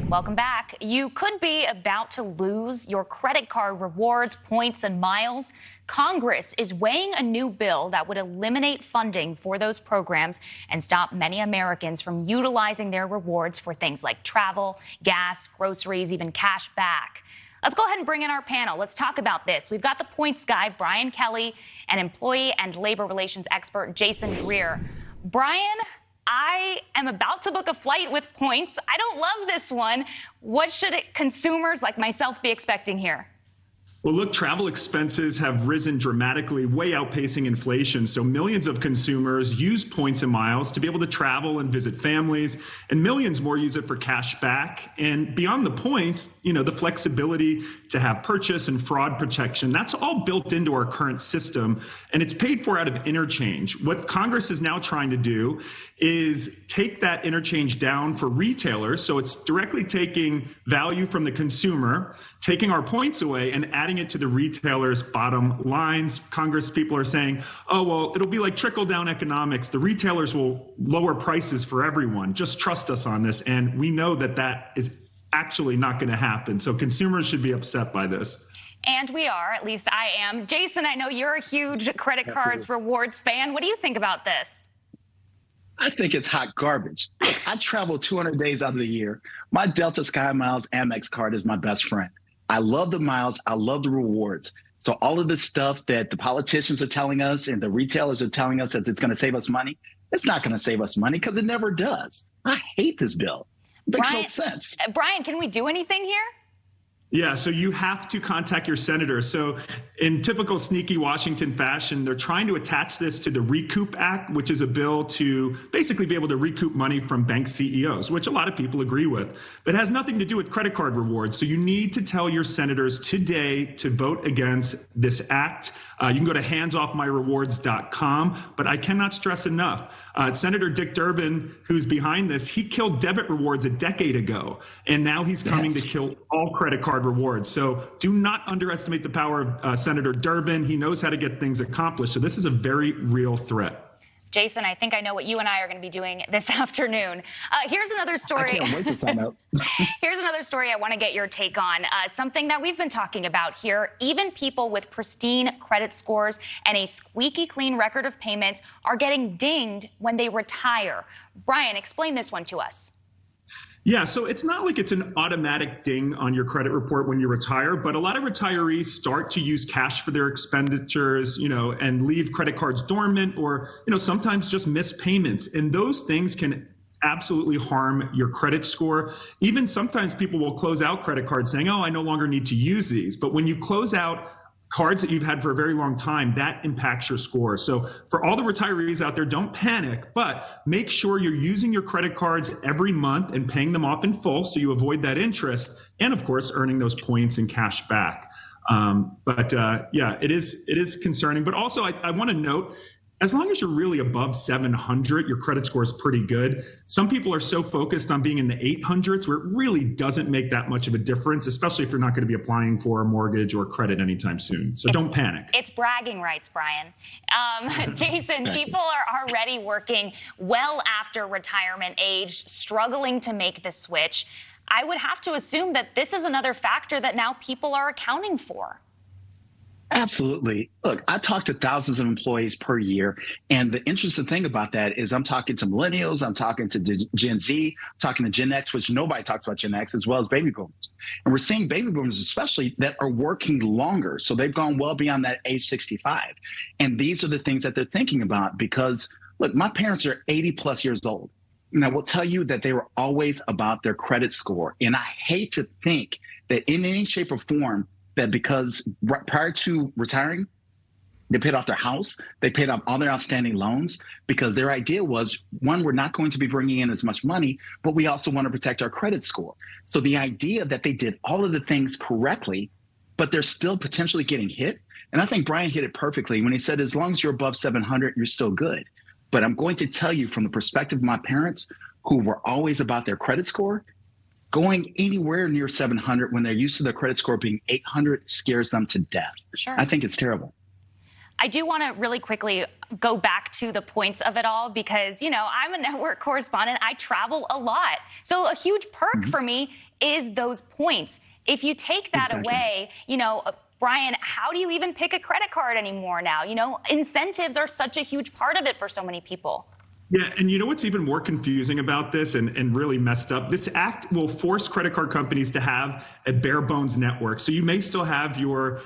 Welcome back. You could be about to lose your credit card rewards, points, and miles. Congress is weighing a new bill that would eliminate funding for those programs and stop many Americans from utilizing their rewards for things like travel, gas, groceries, even cash back. Let's go ahead and bring in our panel. Let's talk about this. We've got the points guy, Brian Kelly, and employee and labor relations expert, Jason Greer. Brian, I am about to book a flight with points. I don't love this one. What should consumers like myself be expecting here? Well, look, travel expenses have risen dramatically, way outpacing inflation. So millions of consumers use points and miles to be able to travel and visit families, and millions more use it for cash back. And beyond the points, the flexibility to have purchase and fraud protection, that's all built into our current system, and it's paid for out of interchange. What Congress is now trying to do is take that interchange down for retailers. So it's directly taking value from the consumer, taking our points away, and adding it to the retailers' bottom lines. Congress people are saying, oh, well, it'll be like trickle-down economics. The retailers will lower prices for everyone. Just trust us on this. And we know that that is actually not going to happen. So consumers should be upset by this. And we are, at least I am. Jason, I know you're a huge credit cards rewards fan. What do you think about this? I think it's hot garbage. I travel 200 days out of the year. My Delta Sky Miles Amex card is my best friend. I love the miles. I love the rewards. So all of this stuff that the politicians are telling us and the retailers are telling us that it's going to save us money, it's not going to save us money because it never does. I hate this bill. It makes no sense. Brian, can we do anything here? Yeah, so you have to contact your senator. So in typical sneaky Washington fashion, they're trying to attach this to the Recoup Act, which is a bill to basically be able to recoup money from bank CEOs, which a lot of people agree with. But it has nothing to do with credit card rewards. So you need to tell your senators today to vote against this act. You can go to handsoffmyrewards.com, but I cannot stress enough. Senator Dick Durbin, who's behind this, he killed debit rewards a decade ago, and now he's coming to kill all credit card rewards. So do not underestimate the power of Senator Durbin. He knows how to get things accomplished. So this is a very real threat. Jason, I think I know what you and I are going to be doing this afternoon. Here's another story. I can't wait to sign up. Here's another story I want to get your take on. Something that we've been talking about here. Even people with pristine credit scores and a squeaky clean record of payments are getting dinged when they retire. Brian, explain this one to us. Yeah, so it's not like it's an automatic ding on your credit report when you retire, but a lot of retirees start to use cash for their expenditures, and leave credit cards dormant or, sometimes just miss payments. And those things can absolutely harm your credit score. Even sometimes people will close out credit cards saying, oh, I no longer need to use these. But when you close out cards that you've had for a very long time, that impacts your score. So for all the retirees out there, don't panic, but make sure you're using your credit cards every month and paying them off in full so you avoid that interest, and of course, earning those points and cash back. Yeah, it is concerning. But also, I want to note, as long as you're really above 700, your credit score is pretty good. Some people are so focused on being in the 800s where it really doesn't make that much of a difference, especially if you're not going to be applying for a mortgage or credit anytime soon. So don't panic. It's bragging rights, Brian. Jason, people are already working well after retirement age, struggling to make the switch. I would have to assume that this is another factor that now people are accounting for. Absolutely. Look, I talk to thousands of employees per year. And the interesting thing about that is I'm talking to millennials, I'm talking to Gen Z, I'm talking to Gen X, which nobody talks about Gen X, as well as baby boomers. And we're seeing baby boomers especially that are working longer. So they've gone well beyond that age 65. And these are the things that they're thinking about because, look, my parents are 80 plus years old. And I will tell you that they were always about their credit score. And I hate to think that in any shape or form, that because prior to retiring, they paid off their house, they paid off all their outstanding loans because their idea was, one, we're not going to be bringing in as much money, but we also want to protect our credit score. So the idea that they did all of the things correctly, but they're still potentially getting hit. And I think Brian hit it perfectly when he said, as long as you're above 700, you're still good. But I'm going to tell you from the perspective of my parents who were always about their credit score, going anywhere near 700 when they're used to their credit score being 800 scares them to death. Sure. I think it's terrible. I do want to really quickly go back to the points of it all because, I'm a network correspondent. I travel a lot. So a huge perk for me is those points. If you take that away, Brian, how do you even pick a credit card anymore now? Incentives are such a huge part of it for so many people. Yeah, and you know what's even more confusing about this and really messed up? This act will force credit card companies to have a bare bones network. So you may still have your,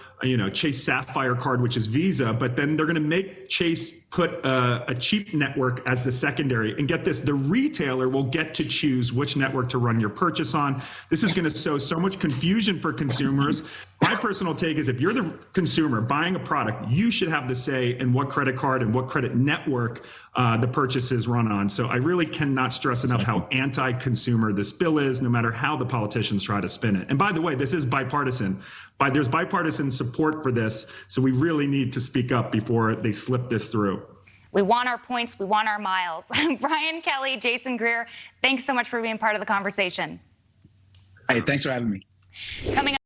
Chase Sapphire card, which is Visa, but then they're going to make Chase put a cheap network as the secondary. And get this, the retailer will get to choose which network to run your purchase on. This is going to sow so much confusion for consumers. My personal take is if you're the consumer buying a product, you should have the say in what credit card and what credit network the purchases run on. So I really cannot stress enough how anti-consumer this bill is, no matter how the politicians try to spin it. And by the way, this is bipartisan. There's bipartisan support for this. So we really need to speak up before they slip this through. We want our points. We want our miles. Brian Kelly, Jason Greer, thanks so much for being part of the conversation. Hey, thanks for having me. Coming up.